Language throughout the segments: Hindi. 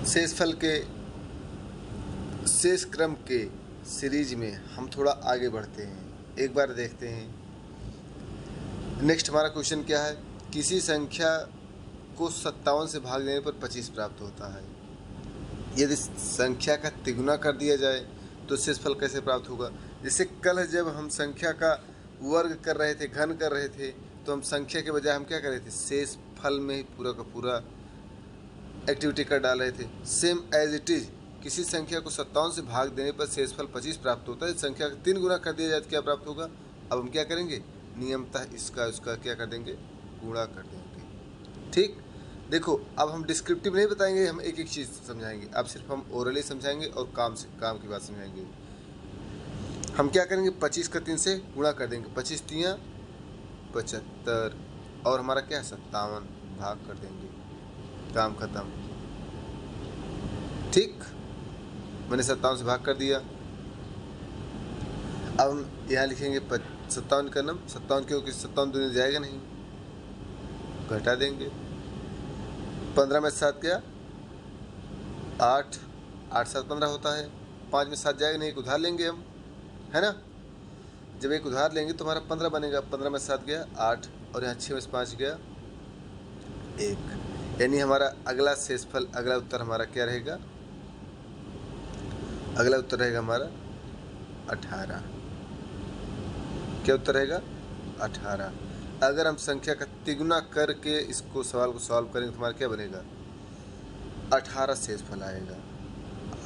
शेषफल के शेष क्रम के सीरीज में हम थोड़ा आगे बढ़ते हैं। एक बार देखते हैं नेक्स्ट हमारा क्वेश्चन क्या है। किसी संख्या को 57 से भाग देने पर 25 प्राप्त होता है। यदि संख्या का तिगुना कर दिया जाए तो शेषफल कैसे प्राप्त होगा। जैसे कल जब हम संख्या का वर्ग कर रहे थे, घन कर रहे थे, तो हम संख्या के बजाय हम क्या कर रहे थे, शेषफल में ही पूरा का पूरा एक्टिविटी कर डाल रहे थे। सेम एज इट इज किसी संख्या को 57 से भाग देने पर शेषफल 25 प्राप्त होता है। संख्या का 3 गुना कर दिया जाए तो क्या प्राप्त होगा। अब हम क्या करेंगे, नियमतः इसका उसका क्या कर देंगे, गुणा कर देंगे। ठीक, देखो अब हम डिस्क्रिप्टिव नहीं बताएंगे, हम एक एक चीज़ समझाएंगे। अब सिर्फ हम ओरली समझाएंगे और काम की बात समझाएंगे। हम क्या करेंगे, 25 का 3 से गुणा कर देंगे, 25 तियाँ 75 और हमारा क्या है 57, भाग कर देंगे, काम खत्म। ठीक, मैंने 57 से भाग कर दिया। अब हम यहाँ लिखेंगे 57 का नम 57, क्योंकि 57 दूनी जाएगा नहीं, घटा देंगे। 15 में 7 गया 8, 8 7 15 होता है। 5 में 7 जाएगा नहीं, एक उधार लेंगे हम, है ना। जब एक उधार लेंगे तो हमारा 15 बनेगा। 15 में 7 गया 8 और यहाँ 6 में 5 गया 1, यानी हमारा अगला शेषफल, अगला उत्तर हमारा क्या रहेगा, अगला उत्तर रहेगा हमारा 18। क्या उत्तर रहेगा, 18। अगर हम संख्या का तिगुना करके इसको सवाल को सॉल्व करेंगे तो हमारा क्या बनेगा, 18 शेषफल आएगा।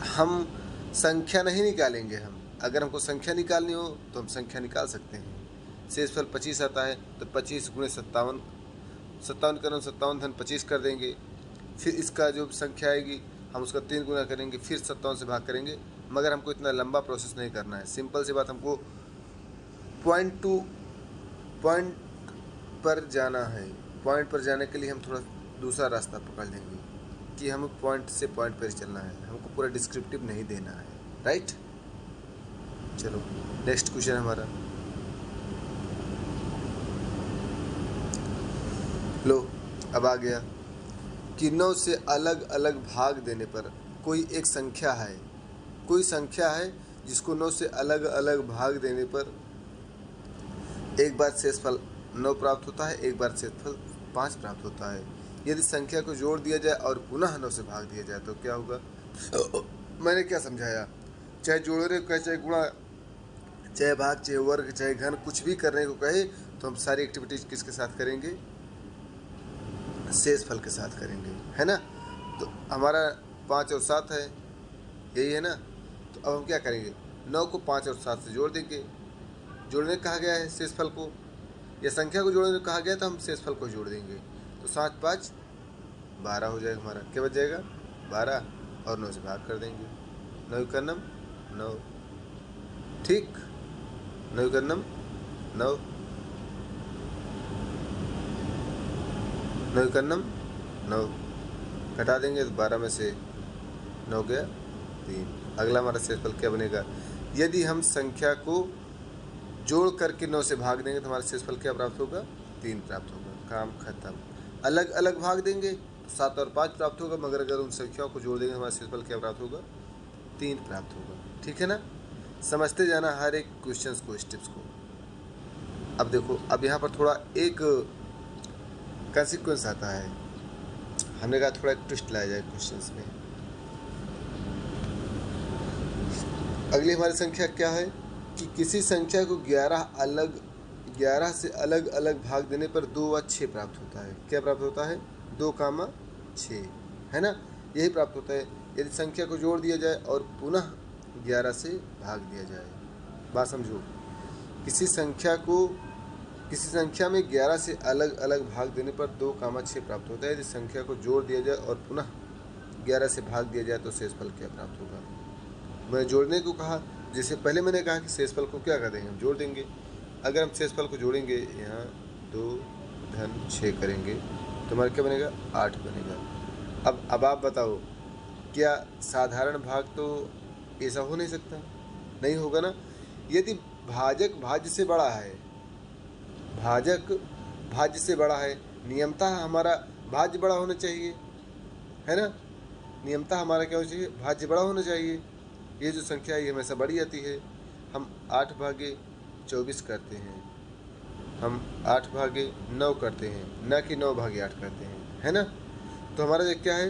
हम संख्या नहीं निकालेंगे, हम अगर हमको संख्या निकालनी हो तो हम संख्या निकाल सकते हैं। शेषफल 25 आता है तो 25 गुणे 57, 57 का 57 धन 25 कर देंगे। फिर इसका जो संख्या आएगी हम उसका 3 गुना करेंगे, फिर 57 से भाग करेंगे। मगर हमको इतना लंबा प्रोसेस नहीं करना है, सिंपल सी बात, हमको पॉइंट टू पॉइंट पर जाना है। पॉइंट पर जाने के लिए हम थोड़ा दूसरा रास्ता पकड़ लेंगे कि हमें पॉइंट से पॉइंट पर चलना है, हमको पूरा डिस्क्रिप्टिव नहीं देना है, राइट। चलो नेक्स्ट क्वेश्चन हमारा, लो अब आ गया कि 9 से अलग अलग भाग देने पर कोई एक संख्या है, कोई संख्या है जिसको 9 से अलग अलग भाग देने पर एक बार शेषफल 9 प्राप्त होता है, एक बार शेषफल 5 प्राप्त होता है। यदि संख्या को जोड़ दिया जाए और पुनः 9 से भाग दिया जाए तो क्या होगा। मैंने क्या समझाया, चाहे जोड़ने को कहे, चाहे गुणा, चाहे भाग, चाहे वर्ग, चाहे घन, कुछ भी करने को कहे तो हम सारी एक्टिविटीज किसके साथ करेंगे, शेषफल के साथ करेंगे, है ना। तो हमारा 5 और 7 है, यही है ना। तो अब हम क्या करेंगे, 9 को 5 और 7 से जोड़ देंगे। जोड़ने कहा गया है शेषफल को, या संख्या को जोड़ने कहा गया तो हम शेषफल को जोड़ देंगे। तो 7 5 12 हो जाएगा, हमारा क्या बच जाएगा 12, और 9 से भाग कर देंगे। 9 का नम 9, ठीक, 9 का नम 9, 9 का नम 9, घटा देंगे तो 12 में से 9 गया 3। अगला हमारा शेषफल क्या बनेगा, यदि हम संख्या को जोड़ करके 9 से भाग देंगे तो हमारा शेषफल क्या प्राप्त होगा, 3 प्राप्त होगा, काम खत्म। अलग अलग भाग देंगे तो 7 और 5 प्राप्त होगा, मगर अगर उन संख्याओं को जोड़ देंगे तो हमारा शेषफल क्या प्राप्त होगा, 3 प्राप्त होगा। ठीक है ना, समझते जाना हर एक क्वेश्चन को, स्टेप्स को। अब देखो, अब यहाँ पर थोड़ा एक कंसिक्वेंस आता है, हमने कहा थोड़ा एक ट्विस्ट लाया जाए क्वेश्चंस में। अगली हमारी संख्या क्या है कि किसी संख्या को 11 से अलग अलग भाग देने पर 2 व 6 प्राप्त होता है। क्या प्राप्त होता है, 2, 6, है ना, यही प्राप्त होता है यदि संख्या को जोड़ दिया जाए और पुनः 11 से भाग दिया जाए। बात समझो, किसी संख्या में 11 से अलग अलग भाग देने पर 2, 6 प्राप्त होता है। यदि संख्या को जोड़ दिया जाए और पुनः 11 से भाग दिया जाए तो शेषफल क्या प्राप्त होगा। मैंने जोड़ने को कहा, जैसे पहले मैंने कहा कि शेषफल को क्या कर देंगे, हम जोड़ देंगे। अगर हम शेषफल को जोड़ेंगे, यहाँ 2 धन 6 करेंगे तो हमारा क्या बनेगा, 8 बनेगा। अब आप बताओ, क्या साधारण भाग तो ऐसा हो नहीं सकता, नहीं होगा ना। यदि भाजक भाज्य से बड़ा है, भाजक भाज्य से बड़ा है, नियमतः हमारा भाज्य बड़ा होना चाहिए, है ना। नियमतः हमारा क्या होना चाहिए, भाज्य बड़ा होना चाहिए। ये जो संख्या है ये हमेशा बड़ी आती है। हम 8/24 करते हैं, हम 8/9 करते हैं, न कि 9/8 करते हैं, है ना। तो हमारा ये क्या है,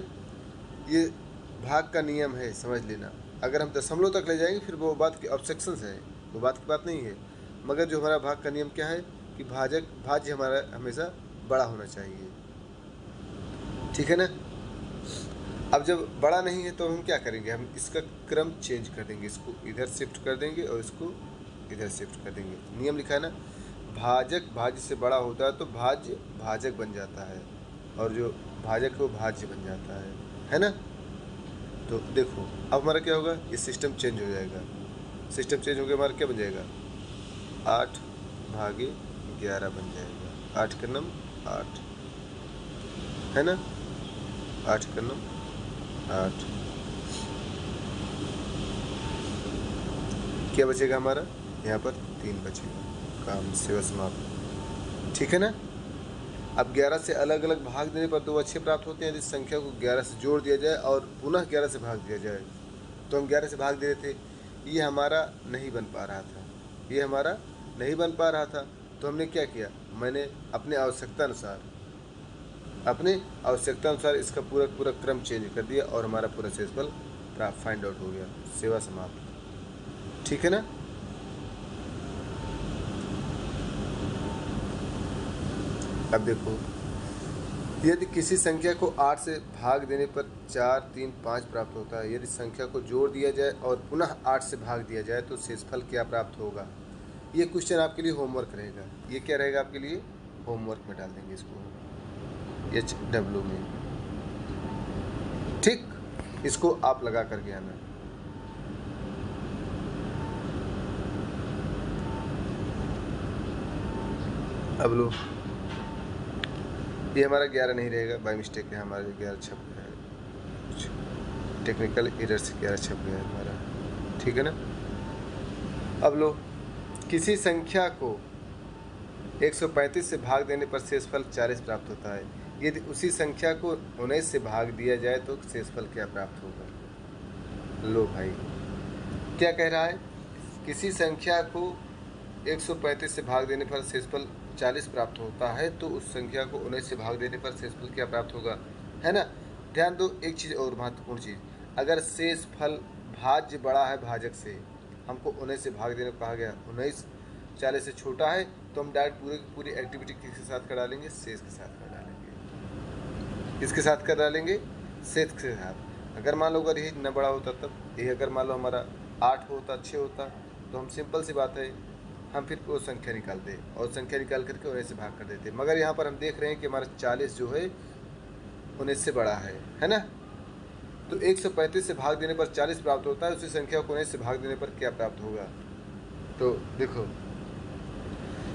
ये भाग का नियम है, समझ लेना। अगर हम दशमलव तक ले जाएंगे फिर वो बात की ऑब्जेक्शंस है, वो बात की बात नहीं है। मगर जो हमारा भाग का नियम क्या है कि भाज्य हमारा हमेशा बड़ा होना चाहिए, ठीक है ना। अब जब बड़ा नहीं है तो हम क्या करेंगे, हम इसका क्रम चेंज कर देंगे, इसको इधर शिफ्ट कर देंगे और इसको इधर शिफ्ट कर देंगे। नियम लिखा है ना, भाजक भाज्य से बड़ा होता है तो भाज्य भाजक बन जाता है, और जो भाजक है वो भाज्य बन जाता है ना। तो देखो अब हमारा क्या होगा, ये सिस्टम चेंज हो जाएगा। सिस्टम चेंज हो गया, हमारा क्या बन जाएगा, 8/11 बन जाएगा। 8 का नम 8, है ना, 8 का नम 8। क्या बचेगा हमारा, यहाँ पर 3 बचेगा, काम सेवा समाप्त, ठीक है ना। अब 11 से अलग अलग भाग देने पर 2 अच्छे प्राप्त होते हैं। यदि संख्या को 11 से जोड़ दिया जाए और पुनः 11 से भाग दिया जाए, तो हम 11 से भाग दे रहे थे, ये हमारा नहीं बन पा रहा था, ये हमारा नहीं बन पा रहा था। तो हमने क्या किया, मैंने अपने आवश्यकता अनुसार इसका पूरा क्रम चेंज कर दिया और हमारा पूरा शेषफल प्राप्त फाइंड आउट हो गया, सेवा समाप्त, ठीक है ना। अब देखो, यदि किसी संख्या को 8 से भाग देने पर 4, 3, 5 प्राप्त होता है, यदि संख्या को जोड़ दिया जाए और पुनः 8 से भाग दिया जाए तो शेषफल क्या प्राप्त होगा। ये क्वेश्चन आपके लिए होमवर्क रहेगा, ये क्या रहेगा आपके लिए, होमवर्क में डाल देंगे इसको HW में, ठीक। इसको आप लगा करके आना। अब लो, ये हमारा 11 नहीं रहेगा, बाय मिस्टेक है हमारा 11 छप गया है, कुछ टेक्निकल एरर से 11 छप गया है हमारा, ठीक है ना। अब लो, किसी संख्या को 135 से भाग देने पर शेषफल 40 प्राप्त होता है, यदि उसी संख्या को 19 से भाग दिया जाए तो शेषफल क्या प्राप्त होगा। लो भाई, क्या कह रहा है, किसी संख्या को 135 से भाग देने पर शेषफल 40 प्राप्त होता है तो उस संख्या को 19 से भाग देने पर शेषफल क्या प्राप्त होगा, है ना। ध्यान दो, एक चीज़ और महत्वपूर्ण चीज़, अगर शेषफल भाज्य बड़ा है भाजक से, हमको 19 से भाग देने को कहा गया, 19 40 से छोटा है, तो हम डायरेक्ट पूरी एक्टिविटी किसके साथ कर डालेंगे, शेष के साथ कर डालेंगे। किसके साथ कर डालेंगे, शेष के साथ। अगर मान लो अगर यही न बड़ा होता तब, यही अगर मान लो हमारा 8 होता, 6 होता, तो हम सिंपल सी बात है, हम फिर वो संख्या निकालते और संख्या निकाल करके 19 से भाग कर देते। मगर यहाँ पर हम देख रहे हैं कि हमारा 40 जो है 19 से बड़ा है ना। तो 135 से भाग देने पर 40 प्राप्त होता है, उसी संख्या को 19 से भाग देने पर क्या प्राप्त होगा। तो देखो,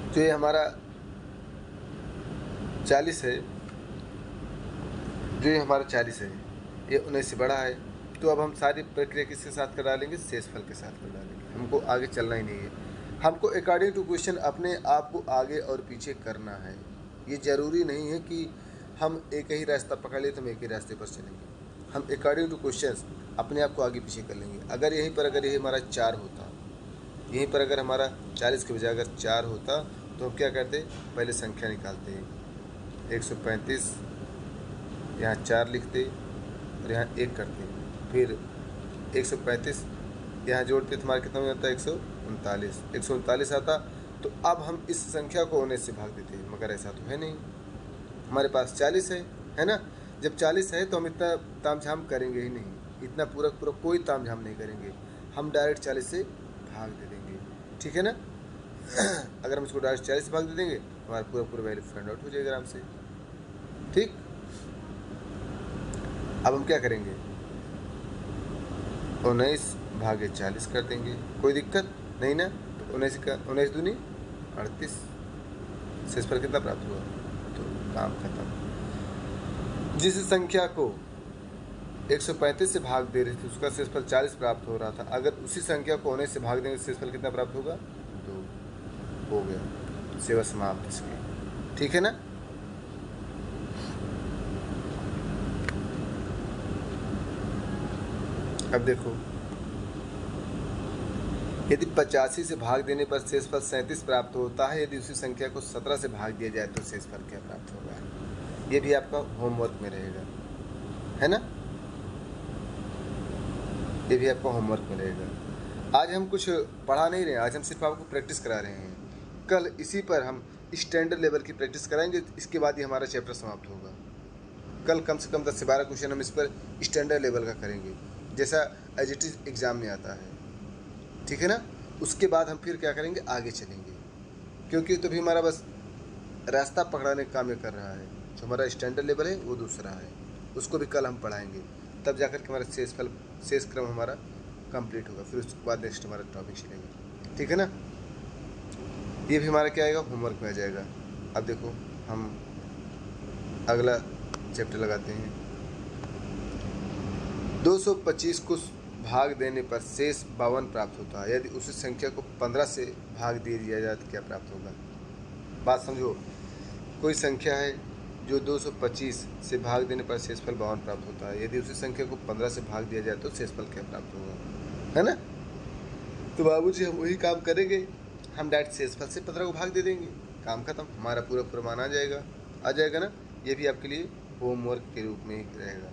तो ये हमारा 40 है, जो ये हमारा 40 है, ये 19 से बड़ा है, तो अब हम सारी प्रक्रिया किसके साथ कर डालेंगे, शेषफल के साथ कर डालेंगे। हमको आगे चलना ही नहीं है, हमको अकॉर्डिंग टू क्वेश्चन अपने आप को आगे और पीछे करना है। ये ज़रूरी नहीं है कि हम एक ही रास्ता पकड़ ले तो हम एक ही रास्ते पर चलेंगे, हम अकॉर्डिंग टू क्वेश्चन अपने आप को आगे पीछे कर लेंगे। अगर यहीं पर अगर यही हमारा 4 होता, यहीं पर अगर हमारा 40 के बजाय अगर 4 होता, तो हम क्या करते, पहले संख्या निकालते हैं, 135 यहाँ 4 लिखते और यहाँ 1 करते, फिर 135 यहाँ जोड़ते तो हमारा कितना हो जाता है, 139 आता। तो अब हम इस संख्या को 19 से भाग देते हैं, मगर ऐसा तो है नहीं, हमारे पास 40 है ना। जब 40 है तो हम इतना तामझाम करेंगे ही नहीं, इतना पूरा कोई तामझाम नहीं करेंगे, हम डायरेक्ट 40 से भाग दे देंगे, ठीक है ना। अगर हम इसको डायरेक्ट 40 से भाग दे देंगे, हमारा पूरा वैल्यू फाइंड आउट हो जाएगा आराम से, ठीक। अब हम क्या करेंगे, 19/40 कर देंगे, कोई दिक्कत नहीं ना। तो 19 दूनी 38, शेषफल कितना प्राप्त हुआ, तो काम खत्म। जिस संख्या को 135 से भाग दे रही थी उसका शेषफल 40 प्राप्त हो रहा था, अगर उसी संख्या को 19 से भाग देंगे शेषफल कितना प्राप्त होगा, 2 हो गया, सेवा समाप्त इसकी, ठीक है ना। अब देखो, यदि 85 से भाग देने पर शेषफल 37 प्राप्त होता है, यदि उसी संख्या को 17 से भाग दिया जाए तो शेषफल क्या प्राप्त होगा? ये भी आपका होमवर्क में रहेगा, है ना? ये भी आपका होमवर्क में रहेगा। आज हम कुछ पढ़ा नहीं रहे, आज हम सिर्फ आपको प्रैक्टिस करा रहे हैं। कल इसी पर हम स्टैंडर्ड लेवल की प्रैक्टिस कराएंगे, इसके बाद ही हमारा चैप्टर समाप्त होगा। कल कम से कम 10 से 12 क्वेश्चन हम इस पर स्टैंडर्ड लेवल का करेंगे, जैसा एज इट इज़ एग्ज़ाम में आता है, ठीक है ना? उसके बाद हम फिर क्या करेंगे, आगे चलेंगे, क्योंकि तो भी हमारा बस रास्ता पकड़ाने का काम ये कर रहा है। जो हमारा स्टैंडर्ड लेवल है वो दूसरा है, उसको भी कल हम पढ़ाएंगे, तब जाकर के हमारा शेष क्रम हमारा कंप्लीट होगा। फिर उसके बाद नेक्स्ट हमारा टॉपिक चलेगा, ठीक है ना? ये भी हमारा क्या आएगा, होमवर्क में आ जाएगा। अब देखो हम अगला चैप्टर लगाते हैं। 225 को भाग देने पर शेष 52 प्राप्त होता है, यदि उसी संख्या को 15 से भाग दे दिया जाए तो क्या प्राप्त होगा? बात समझो, कोई संख्या है जो 225 से भाग देने पर शेषफल 52 प्राप्त होता है, यदि उसी संख्या को 15 से भाग दिया जाए तो शेषफल क्या प्राप्त होगा, है ना? तो बाबूजी हम वही काम करेंगे, हम डायरेक्ट शेषफल से 15 को भाग दे देंगे, काम खत्म, हमारा पूरा प्रमाण आ जाएगा ना? ये भी आपके लिए होमवर्क के रूप में ही रहेगा।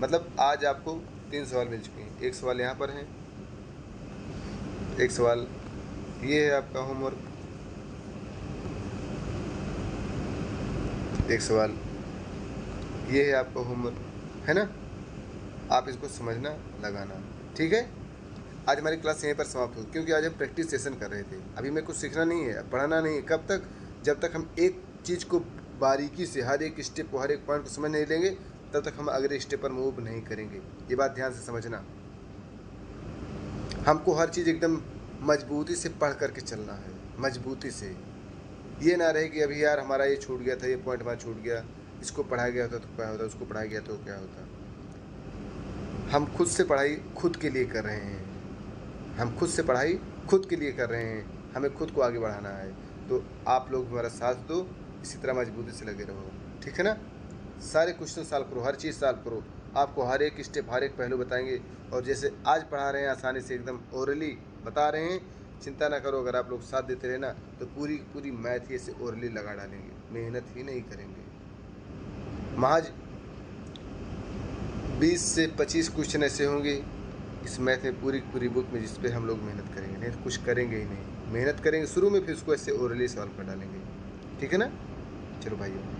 मतलब आज आपको 3 सवाल मिल चुके हैं, एक सवाल यहाँ पर है, एक सवाल ये है आपका होमवर्क, एक सवाल ये है आपका होमवर्क, है ना? आप इसको समझना, लगाना, ठीक है? आज हमारी क्लास यहीं पर समाप्त होगी, क्योंकि आज हम प्रैक्टिस सेशन कर रहे थे। अभी मेरे को सीखना नहीं है, पढ़ाना नहीं है। कब तक? जब तक हम एक चीज़ को बारीकी से, हर एक स्टेप को, हर एक पॉइंट को समझ नहीं लेंगे, तब तक हम अगले स्टेप पर मूव नहीं करेंगे। ये बात ध्यान से समझना। हमको हर चीज़ एकदम मजबूती से पढ़ करके चलना है, मजबूती से। ये ना रहे कि अभी यार हमारा ये छूट गया था, ये पॉइंट हमारा छूट गया, इसको पढ़ाया गया होता तो क्या होता, उसको पढ़ाया गया तो क्या होता। हम खुद से पढ़ाई खुद के लिए कर रहे हैं, हम खुद से पढ़ाई खुद के लिए कर रहे हैं, हमें खुद को आगे बढ़ाना है। तो आप लोग हमारा साथ दो, इसी तरह मजबूती से लगे रहो, ठीक है ना? सारे क्वेश्चन सॉल्व करो, हर चीज़ सॉल्व करो, आपको हर एक स्टेप, हर एक पहलू बताएंगे। और जैसे आज पढ़ा रहे हैं, आसानी से एकदम ओरली बता रहे हैं, चिंता ना करो। अगर आप लोग साथ देते रहे ना, तो पूरी मैथ ही ऐसे ओरली लगा डालेंगे, मेहनत ही नहीं करेंगे। महज 20 से 25 क्वेश्चन ऐसे होंगे इस मैथ में, पूरी बुक में, जिस पे हम लोग मेहनत करेंगे, नहीं तो कुछ करेंगे ही नहीं। मेहनत करेंगे शुरू में, फिर उसको ऐसे ओरली सॉल्व कर डालेंगे, ठीक है ना? चलो भाइयों।